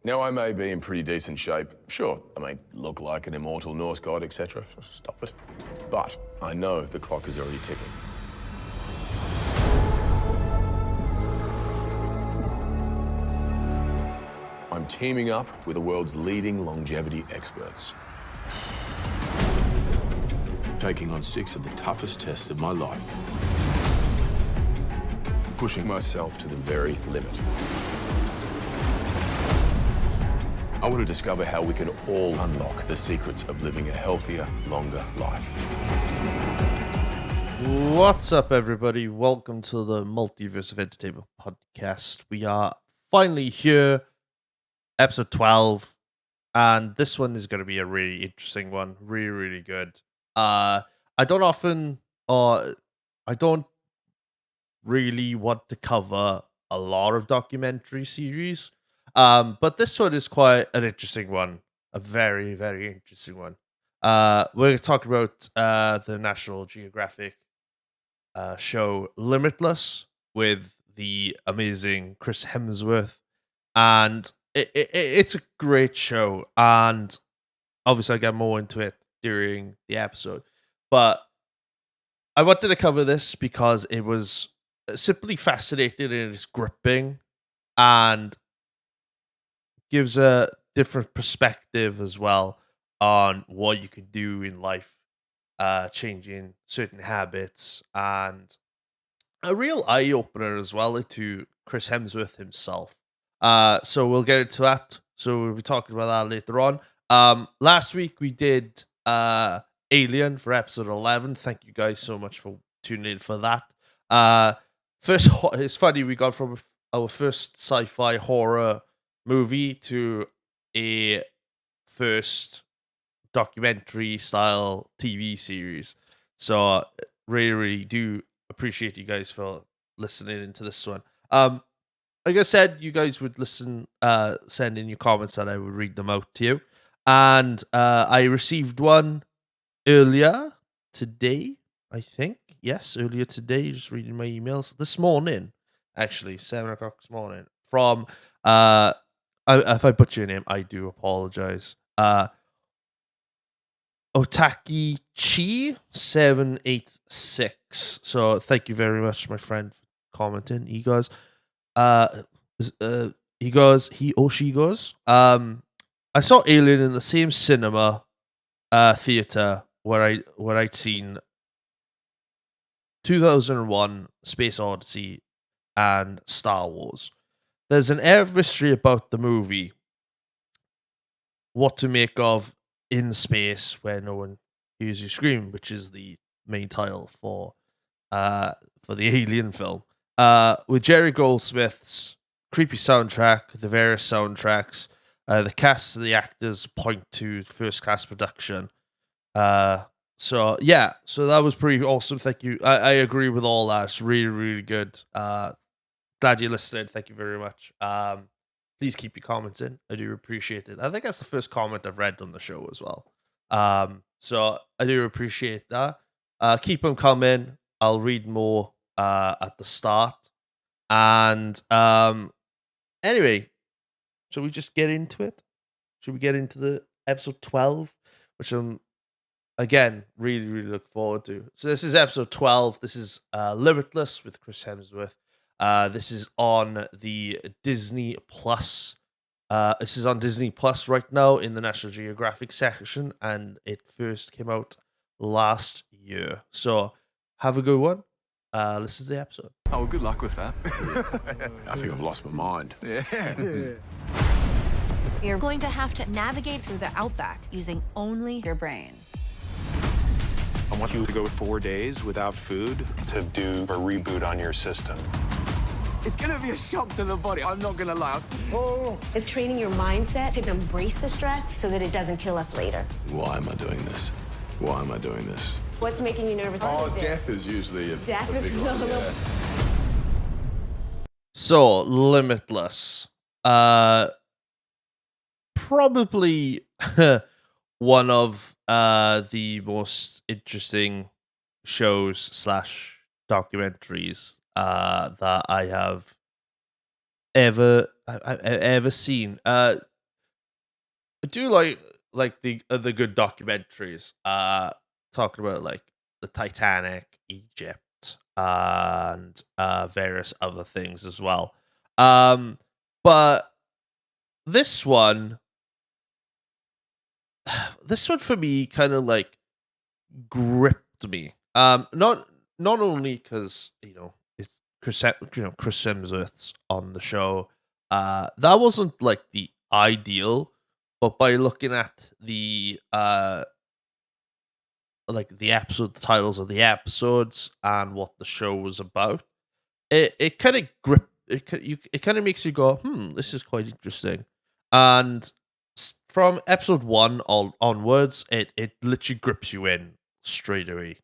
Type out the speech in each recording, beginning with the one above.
Now, I may be in pretty decent shape. Sure, I may look like an immortal Norse god, etc. Stop it. But I know the clock is already ticking. I'm teaming up with the world's leading longevity experts. Taking on 6 of the toughest tests of my life. Pushing myself to the very limit. I want to discover how we can all unlock the secrets of living a healthier, longer life. What's up, everybody? Welcome to the Multiverse of Entertainment podcast. We are finally here, episode 12, and this one is going to be a really interesting one. Really, really good. I don't really want to cover a lot of documentary series. But this one is quite an interesting one. A very, very interesting one. We're going to talk about the National Geographic show Limitless with the amazing Chris Hemsworth. And it's a great show. And obviously I'll get more into it during the episode. But I wanted to cover this because it was simply fascinating and it's gripping. And gives a different perspective as well on what you can do in life, changing certain habits, and a real eye opener as well to Chris Hemsworth himself. So we'll get into that. So we'll be talking about that later on. Last week we did Alien for episode 11. Thank you guys so much for tuning in for that. First, it's funny, we got from our first sci-fi horror movie to a first documentary style TV series. So really do appreciate you guys for listening into this one. Like I said, you guys would listen, send in your comments and I would read them out to you. And I received one earlier today, I think. Yes, earlier today, just reading my emails. This morning, actually, 7 o'clock this morning, from if I butcher your name, I do apologize. Otaki Chi 786. So thank you very much, my friend, for commenting. He goes, I saw Alien in the same cinema theater where I'd seen 2001 Space Odyssey and Star Wars. There's an air of mystery about the movie. What to make of In Space Where No One Hears You Scream, which is the main title for the Alien film. With Jerry Goldsmith's creepy soundtrack, the various soundtracks, the cast and the actors point to first class production. So that was pretty awesome. Thank you. I agree with all that. It's really, really good. Glad you listened. Thank you very much. Please keep your comments in. I do appreciate it. I think that's the first comment I've read on the show as well. So I do appreciate that. Keep them coming. I'll read more at the start. And anyway, shall we just get into it? Should we get into the episode 12, which I'm again really, really look forward to. So this is episode 12. This is Limitless with Chris Hemsworth. This is on the Disney Plus. This is on Disney Plus right now in the National Geographic section, and it first came out last year. So have a good one. Listen to the episode. Oh, good luck with that. I think I've lost my mind. Yeah. You're going to have to navigate through the outback using only your brain. I want you to go 4 days without food to do a reboot on your system. It's gonna be a shock to the body, I'm not gonna lie. It's training your mindset to embrace the stress so that it doesn't kill us later. Why am I doing this? Why am I doing this? What's making you nervous? Oh, death is usually a Death big is one. no. Yeah. So Limitless. Probably one of the most interesting shows / documentaries that I have ever seen. do like the good documentaries. Talking about like the Titanic, Egypt, and various other things as well. But this one, this one for me kind of like gripped me. Not only because it's Chris Hemsworth's on the show. That wasn't like the ideal, but by looking at the like the episode, the titles of the episodes, and what the show was about, it kind of it kind of makes you go, this is quite interesting. And from episode 1 onwards, it literally grips you in straight away.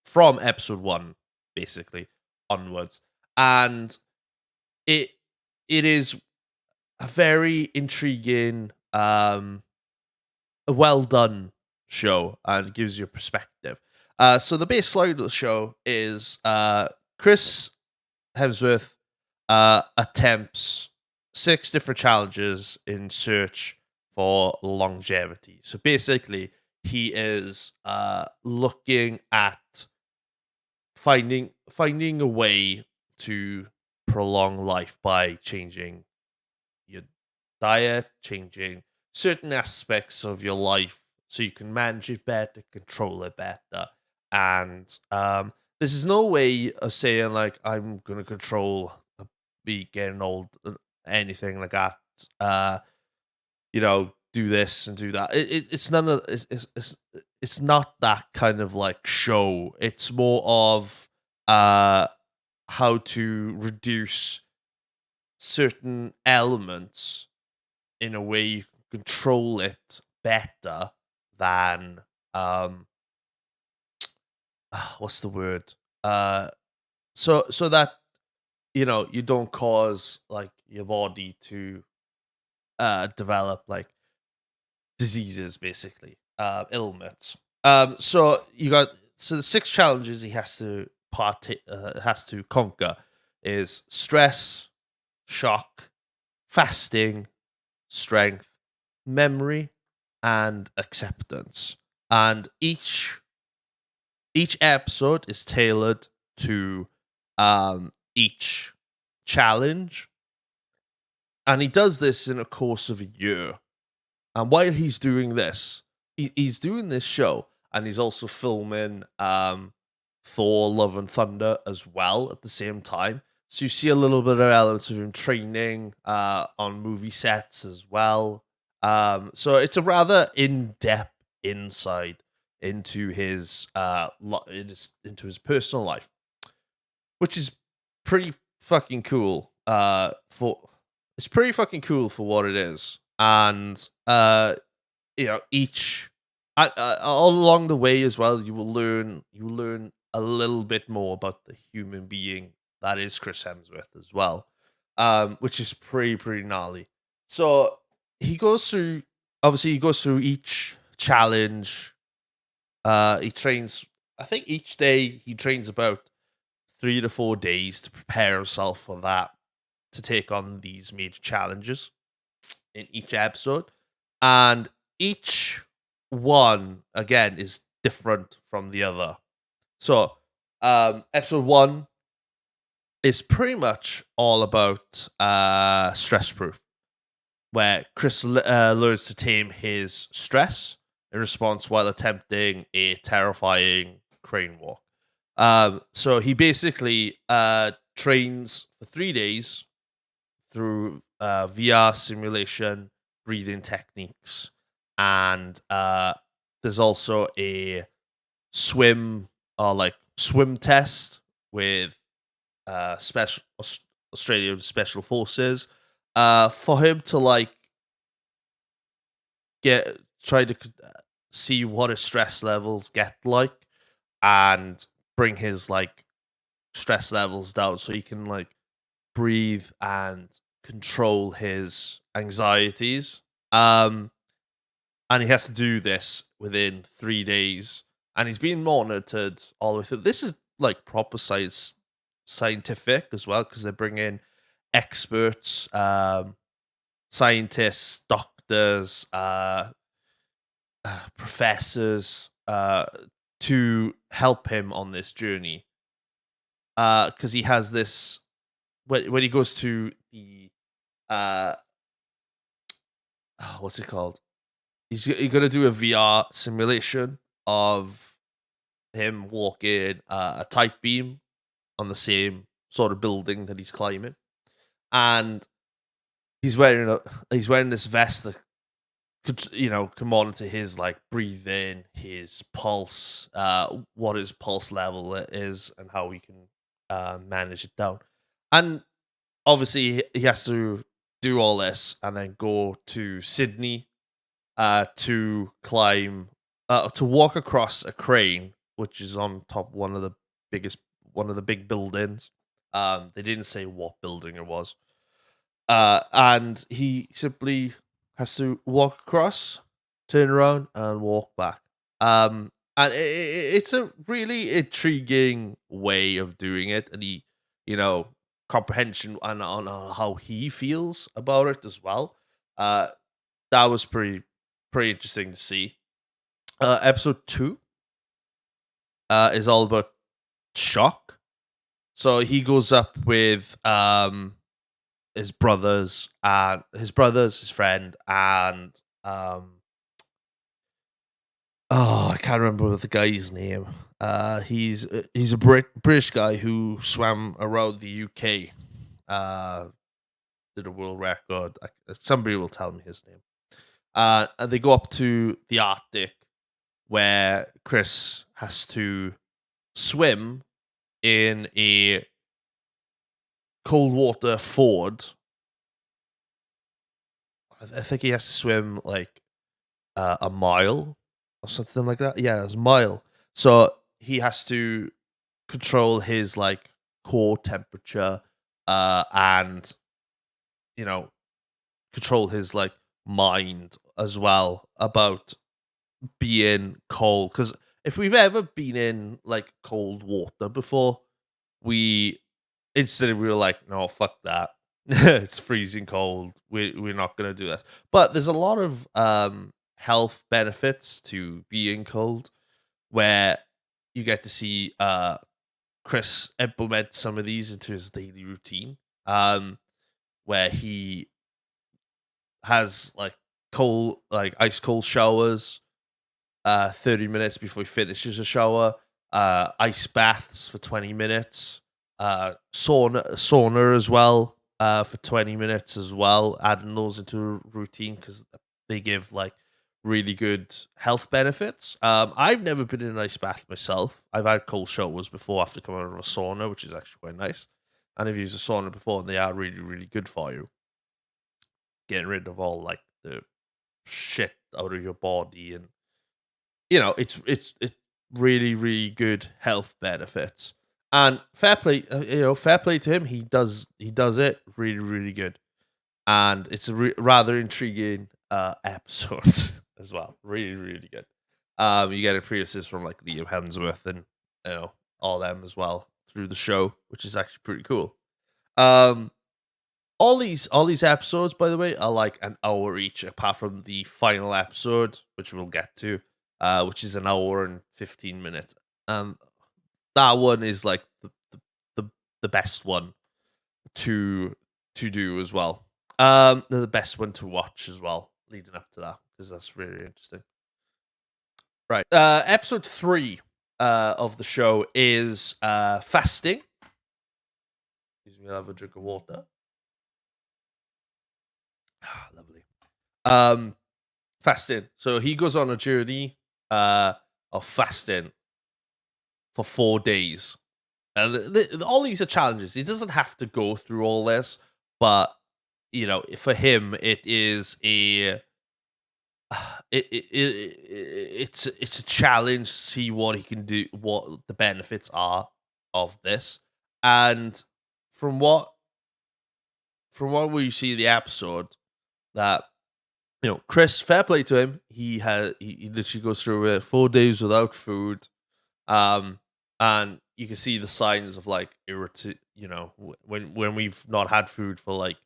From episode 1, basically onwards, and it is a very intriguing, well done show, and gives you a perspective. So the baseline of the show is Chris Hemsworth attempts 6 different challenges in search for longevity. So basically, he is looking at finding a way to prolong life by changing your diet, changing certain aspects of your life so you can manage it better, control it better. And this is no way of saying like I'm gonna control me getting old, anything like that. Do this and do that. It's none of it's not that kind of like show. It's more of how to reduce certain elements in a way you can control it better than what's the word? So that you don't cause like your body to develop like diseases, basically, ailments. So the 6 challenges he has to conquer is stress, shock, fasting, strength, memory, and acceptance. And each episode is tailored to each challenge, and he does this in a course of a year. And while he's doing this, he's doing this show, and he's also filming Thor: Love and Thunder as well at the same time. So you see a little bit of elements of him training on movie sets as well. So it's a rather in-depth insight into his into his personal life, which is pretty fucking cool. It's pretty fucking cool for what it is. And each all along the way as well, you will learn a little bit more about the human being that is Chris Hemsworth as well, which is pretty gnarly. So he goes through each challenge. He trains, I think each day he trains about 3 to 4 days to prepare himself for that, to take on these major challenges in each episode. And each one, again, is different from the other. So episode 1 is pretty much all about stress proof, where Chris learns to tame his stress in response while attempting a terrifying crane walk. So he basically trains for 3 days through VR simulation, breathing techniques, and there's also a swim test with Australian Special Forces for him to try to see what his stress levels get like, and bring his stress levels down so he can breathe and control his anxieties. And he has to do this within 3 days, and he's being monitored all the way through. This is proper scientific as well, because they bring in experts, scientists, doctors, professors, to help him on this journey. Because he has this when he goes to the what's it called? He's going to do a VR simulation of him walking a tight beam on the same sort of building that he's climbing, and he's wearing this vest that could, can monitor his like breathing, his pulse, what his pulse level is, and how we can manage it down. And obviously, he has to do all this and then go to Sydney to climb, to walk across a crane, which is on top of one of the big buildings. They didn't say what building it was. And he simply has to walk across, turn around, and walk back. And it's a really intriguing way of doing it, and he, comprehension on how he feels about it as well. That was pretty interesting to see. Episode 2 is all about shock. So he goes up with his brothers, his friend, and I can't remember the guy's name. He's a British guy who swam around the UK. Did a world record. Somebody will tell me his name. And they go up to the Arctic, where Chris has to swim in a cold water ford. I think he has to swim like a mile or something like that. Yeah, it's a mile. So he has to control his like core temperature, and control his like mind as well about being cold. Because if we've ever been in like cold water before, we were like, no, fuck that. It's freezing cold. We're not gonna do this. But there's a lot of health benefits to being cold, where you get to see Chris implement some of these into his daily routine, where he has like ice cold showers 30 minutes before he finishes a shower, ice baths for 20 minutes, sauna as well for 20 minutes as well, adding those into a routine because they give like really good health benefits. I've never been in an ice bath myself. I've had cold showers before after coming out of a sauna, which is actually quite nice. And I've used a sauna before, and they are really, really good for you. Getting rid of all like the shit out of your body, and it's really, really good health benefits. And fair play to him. He does it really, really good, and it's a rather intriguing episode as well. Really, really good. You get appearances from like Liam Hemsworth and all them as well through the show, which is actually pretty cool. All these episodes, by the way, are like an hour each, apart from the final episode, which we'll get to, which is an hour and 15 minutes. That one is like the best one to do as well. The best one to watch as well, leading up to that, because that's really interesting. Right. Episode 3 of the show is fasting. Excuse me, I'll have a drink of water. Lovely. Fasting. So he goes on a journey of fasting for 4 days. All these are challenges. He doesn't have to go through all this, but for him, it is it's a challenge to see what he can do, what the benefits are of this. And from what we see in the episode, that Chris, fair play to him, he literally goes through 4 days without food, and you can see the signs of like when we've not had food for like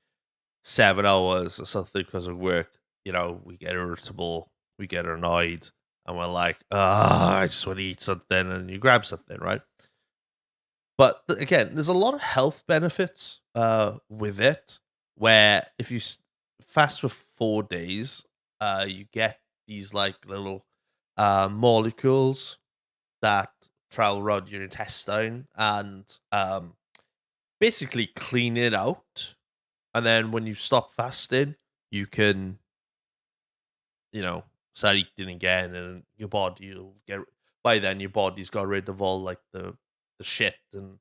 7 hours or something because of work. we get irritable, we get annoyed, and we're like, I just want to eat something, and you grab something, right? But again, there's a lot of health benefits with it, where if you fast for 4 days, you get these like little molecules that travel around your intestine and basically clean it out. And then when you stop fasting, you can, start eating again, and your body will get. By then, your body's got rid of all like the shit and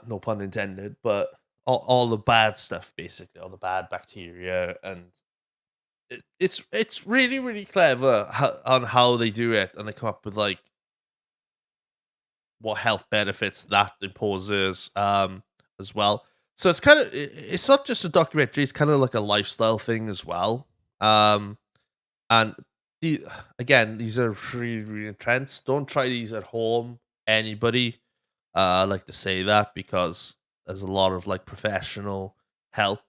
no pun intended, but all the bad stuff, basically, all the bad bacteria, and it's really really clever on how they do it, and they come up with like what health benefits that imposes as well. So it's not just a documentary; it's kind of like a lifestyle thing as well. And these are really really intense. Don't try these at home, anybody. I like to say that because there's a lot of like professional help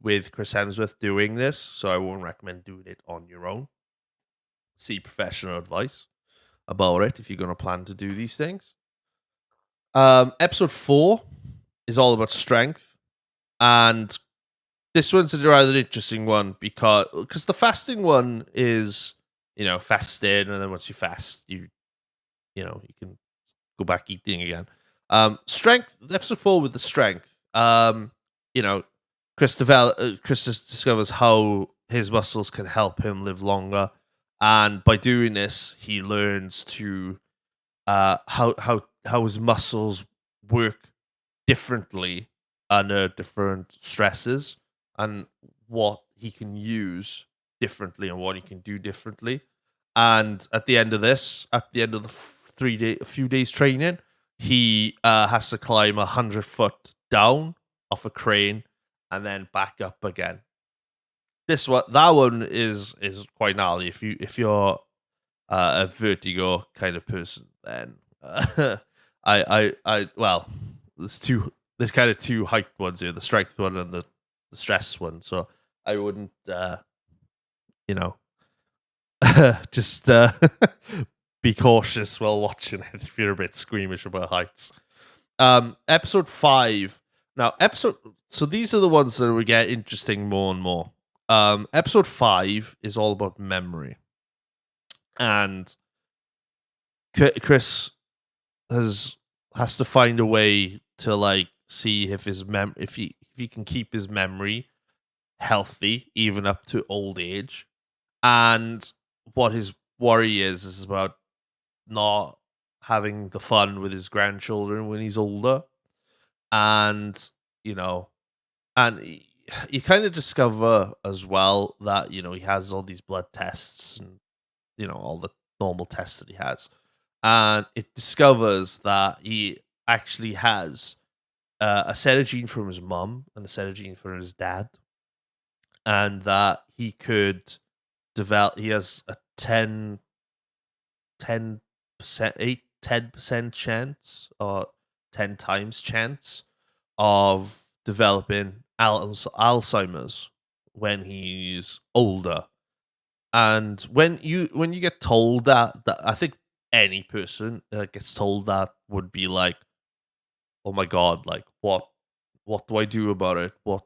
with Chris Hemsworth doing this, so I won't recommend doing it on your own. See professional advice about it if you're going to plan to do these things. Episode 4 is all about strength, and this one's a rather interesting one because the fasting one is fasted, and then once you fast, you can go back eating again. Strength, episode 4 with the strength. Chris discovers how his muscles can help him live longer, and by doing this, he learns to how his muscles work differently under different stresses, and what he can use differently and what he can do differently. And at the end of the few days training, he has to climb 100 foot down off a crane and then back up again. That one is quite gnarly. If you're a vertigo kind of person, then well, there's kind of two height ones here: the strength one and the stress one. So I wouldn't, just be cautious while watching it if you're a bit squeamish about heights. Episode 5. So these are the ones that we get interesting more and more. Episode 5 is all about memory, and Chris has to find a way to like see if if he can keep his memory healthy even up to old age. And what his worry is about not having the fun with his grandchildren when he's older. And and you kind of discover as well that he has all these blood tests and all the normal tests that he has, and it discovers that he actually has a set of gene from his mum and a set of gene from his dad, and that he could develop. He has a 10% chance, or 10 times chance of developing Alzheimer's when he's older. And when you get told that I think any person that gets told that would be like, oh my god, like what do I do about it? What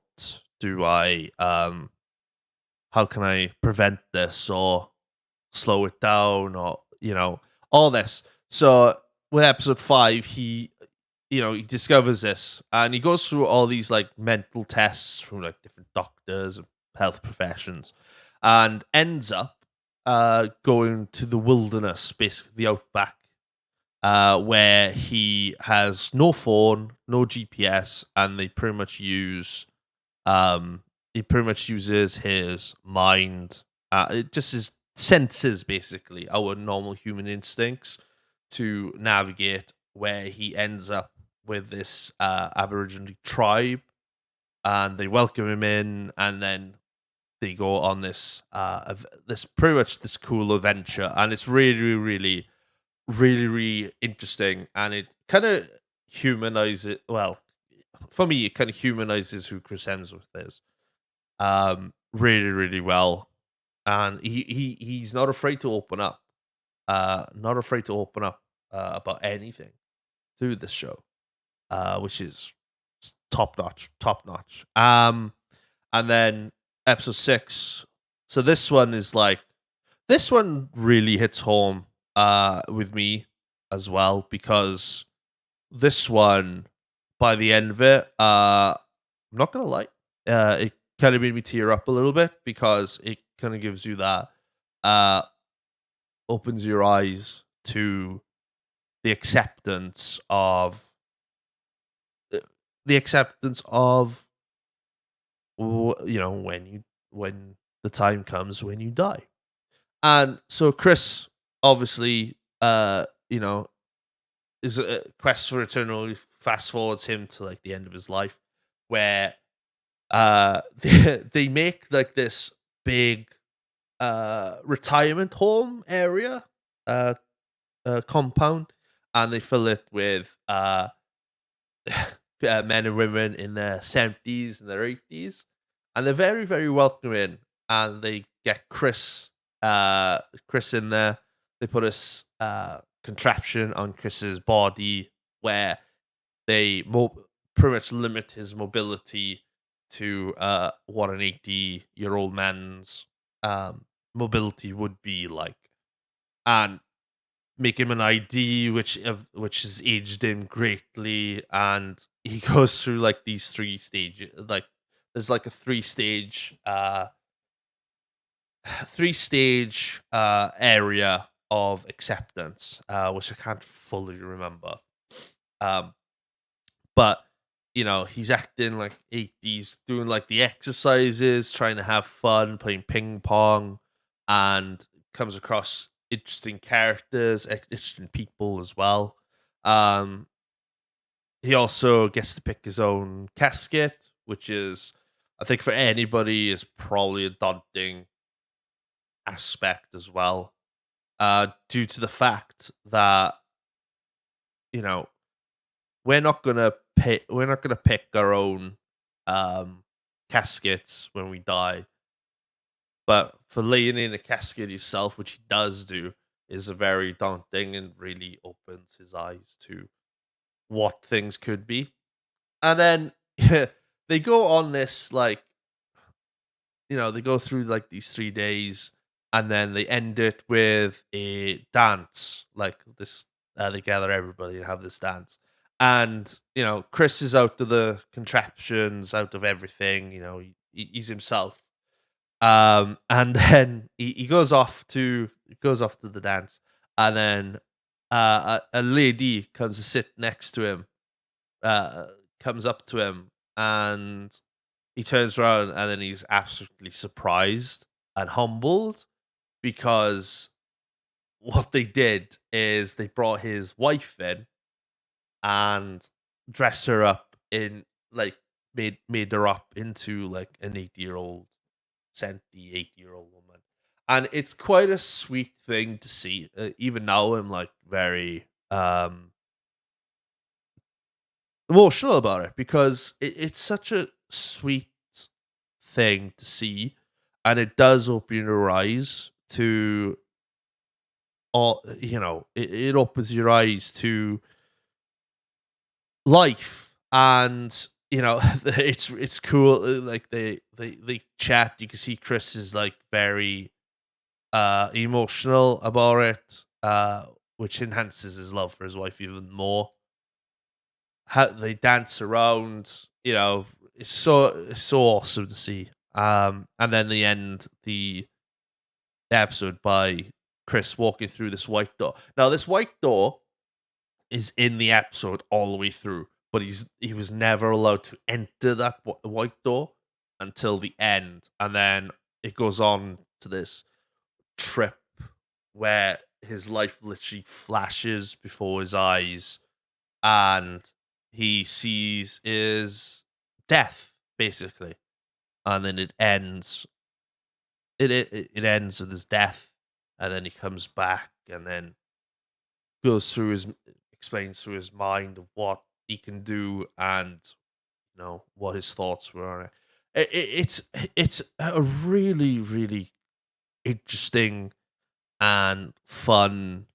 do I how can I prevent this or slow it down, or all this. So with episode 5, he discovers this, and he goes through all these like mental tests from like different doctors and health professions, and ends up going to the wilderness, basically the outback, where he has no phone, no GPS, and he pretty much uses his mind, just his senses, basically, our normal human instincts, to navigate, where he ends up with this Aboriginal tribe, and they welcome him in, and then they go on this pretty much this cool adventure, and it's really, really, really, really interesting, and it kind of humanizes. Well, for me, it kind of humanizes who Chris Hemsworth is. really, really well, and he's not afraid to open up. Not afraid to open up about anything through this show, which is top notch, top notch. And then episode 6. So this one really hits home with me as well, because this one, by the end of it, I'm not gonna lie, it kind of made me tear up a little bit, because it kind of gives you that opens your eyes to the acceptance of the acceptance of when the time comes when you die. And so Chris, obviously, is a quest for eternal. Fast forwards him to like the end of his life, where they make like this big retirement home area, compound, and they fill it with men and women in their 70s and their 80s, and they're very, very welcoming. And they get Chris in there. They put a contraption on Chris's body where they pretty much limit his mobility to what an 80-year-old man's mobility would be like, and make him an ID which has aged him greatly. And he goes through like these 3 stages. Like there's like a 3-stage area of acceptance, which I can't fully remember. But he's acting like 80s, doing like the exercises, trying to have fun, playing ping pong, and comes across interesting characters, interesting people as well. He also gets to pick his own casket, which is, I think, for anybody, is probably a daunting aspect as well, due to the fact that we're not gonna pick our own caskets when we die. But for laying in a casket yourself, which he does do, is a very daunting, and really opens his eyes to what things could be. And then they go on this they go through like these 3 days, and then they end it with a dance like this. They gather everybody and have this dance. And Chris is out of the contraptions, out of everything. He's himself. And then he goes off to the dance, and then a lady comes to sit next to him, comes up to him, and he turns around, and then he's absolutely surprised and humbled, because what they did is they brought his wife in and dressed her up in like made her up into like an 80-year-old 80-year-old woman. And it's quite a sweet thing to see. Even now I'm like very emotional about it, because it's such a sweet thing to see, and it does open your eyes to all. It opens your eyes to life. And it's cool. Like they chat. You can see Chris is like very emotional about it, which enhances his love for his wife even more. How they dance around, it's so awesome to see. And then they end the episode by Chris walking through this white door. Now, this white door is in the episode all the way through, but he was never allowed to enter that white door until the end. And then it goes on to this trip where his life literally flashes before his eyes, and he sees his death, basically. And then it ends. It ends with his death, and then he comes back, and then explains through his mind of what he can do, and what his thoughts were on it. It's a really, really interesting and fun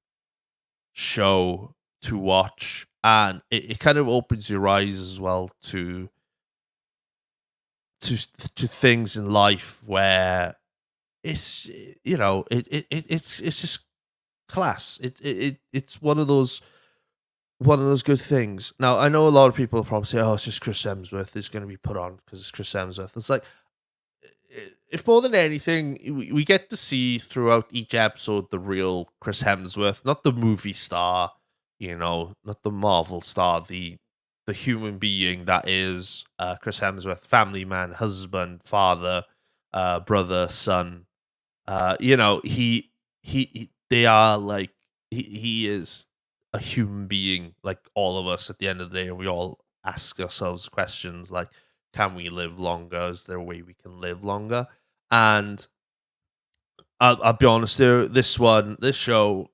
show to watch, and it kind of opens your eyes as well to things in life where it's it's just class. It's one of those good things. Now, I know a lot of people will probably say, "Oh, it's just Chris Hemsworth. It's going to be put on because it's Chris Hemsworth." It's like, if more than anything, we get to see throughout each episode the real Chris Hemsworth, not the movie star, not the Marvel star, the human being that is Chris Hemsworth, family man, husband, father, brother, son. They are like he is a human being like all of us at the end of the day, and we all ask ourselves questions like, can we live longer? Is there a way we can live longer? And I'll be honest here, this show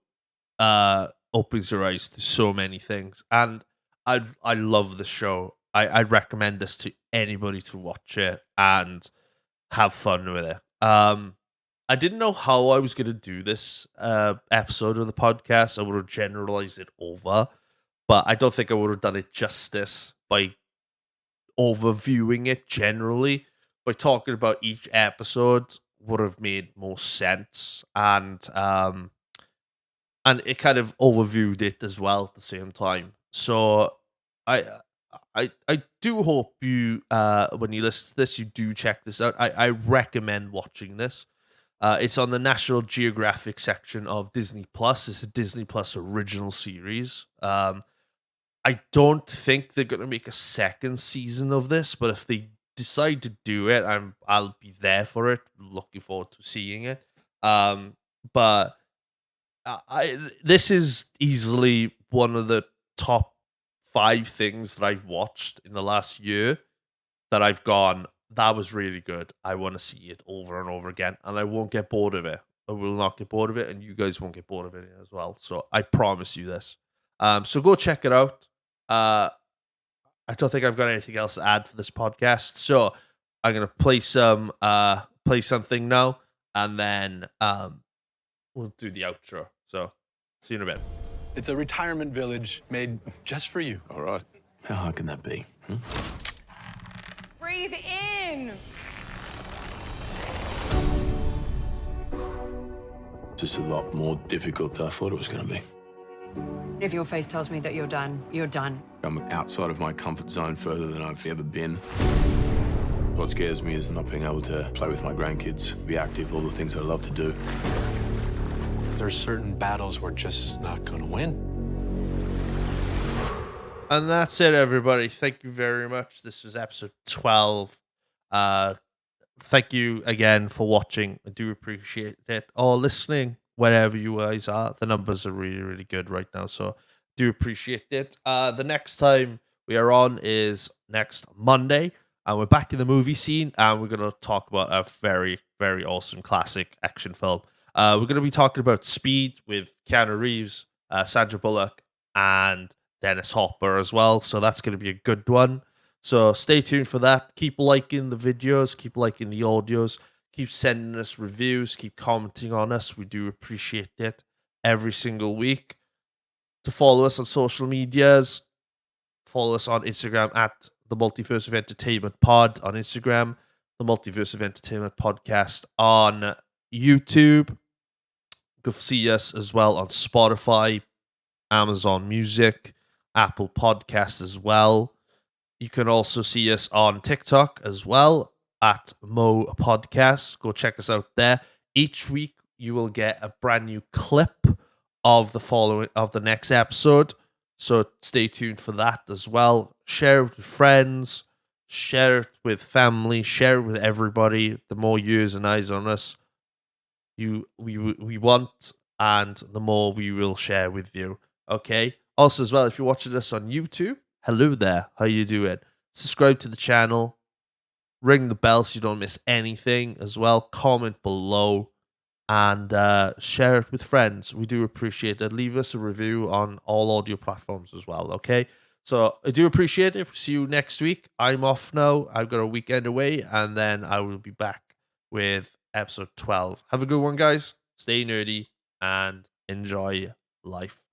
opens your eyes to so many things, and I love the show. I'd recommend this to anybody to watch it and have fun with it. I didn't know how I was going to do this episode of the podcast. I would have generalized it over, but I don't think I would have done it justice by overviewing it generally. By talking about each episode would have made more sense, and it kind of overviewed it as well at the same time. So I do hope you when you listen to this, you do check this out. I recommend watching this. It's on the National Geographic section of Disney Plus. It's a Disney Plus original series. I don't think they're going to make a second season of this, but if they decide to do it, I'll be there for it. Looking forward to seeing it. But this is easily one of the top 5 things that I've watched in the last year that I've gone, that was really good. I want to see it over and over again, and I won't get bored of it. I will not get bored of it, and you guys won't get bored of it as well. So I promise you this. So go check it out. I don't think I've got anything else to add for this podcast. So I'm gonna play something now, and then we'll do the outro. So see you in a bit. It's a retirement village made just for you. All right. How hard can that be? Breathe in. Just a lot more difficult than I thought it was going to be. If your face tells me that you're done, you're done. I'm outside of my comfort zone further than I've ever been. What scares me is not being able to play with my grandkids, be active, all the things I love to do. There's certain battles we're just not going to win. And that's it, everybody. Thank you very much. This was episode 12. Thank you again for watching. I do appreciate it. Or listening, wherever you guys are. The numbers are really, really good right now, so do appreciate it. The next time we are on is next Monday, and we're back in the movie scene, and we're going to talk about a very, very awesome classic action film. We're going to be talking about Speed with Keanu Reeves, Sandra Bullock, and Dennis Hopper as well. So that's going to be a good one. So stay tuned for that. Keep liking the videos, keep liking the audios, keep sending us reviews, keep commenting on us. We do appreciate it every single week. To follow us on social medias, follow us on Instagram at the Multiverse of Entertainment Pod on Instagram, the Multiverse of Entertainment Podcast on YouTube. Go see us as well on Spotify, Amazon Music, Apple Podcasts as well. You can also see us on TikTok as well at Mo Podcasts. Go check us out there. Each week you will get a brand new clip of the next episode. So stay tuned for that as well. Share it with friends, share it with family, share it with everybody. The more ears and eyes on us we want, and the more we will share with you. Okay. Also, as well, if you're watching us on YouTube, hello there. How you doing? Subscribe to the channel. Ring the bell so you don't miss anything as well. Comment below and share it with friends. We do appreciate it. Leave us a review on all audio platforms as well. Okay. So I do appreciate it. See you next week. I'm off now. I've got a weekend away, and then I will be back with episode 12. Have a good one, guys. Stay nerdy and enjoy life.